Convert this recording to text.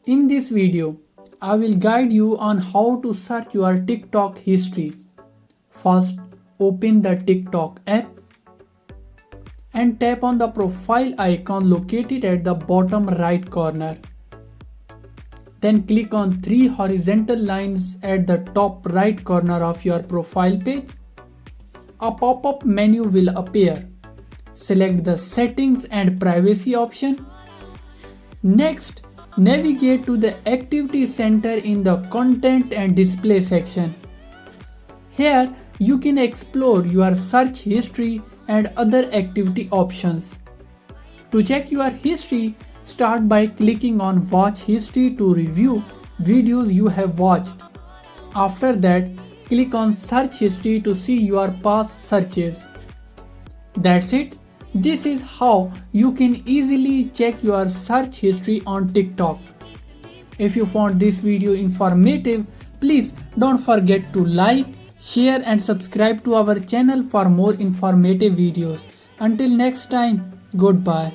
In this video, I will guide you on how to search your TikTok history. First, open the TikTok app and tap on the profile icon located at the bottom right corner. Then click on three horizontal lines at the top right corner of your profile page. A pop-up menu will appear. Select the Settings and Privacy option. Next, navigate to the Activity Center in the Content and Display section. Here, you can explore your search history and other activity options. To check your history, start by clicking on Watch History to review videos you have watched. After that, click on Search History to see your past searches. That's it. This is how you can easily check your search history on TikTok. If you found this video informative, please don't forget to like, share and subscribe to our channel for more informative videos. Until next time, goodbye.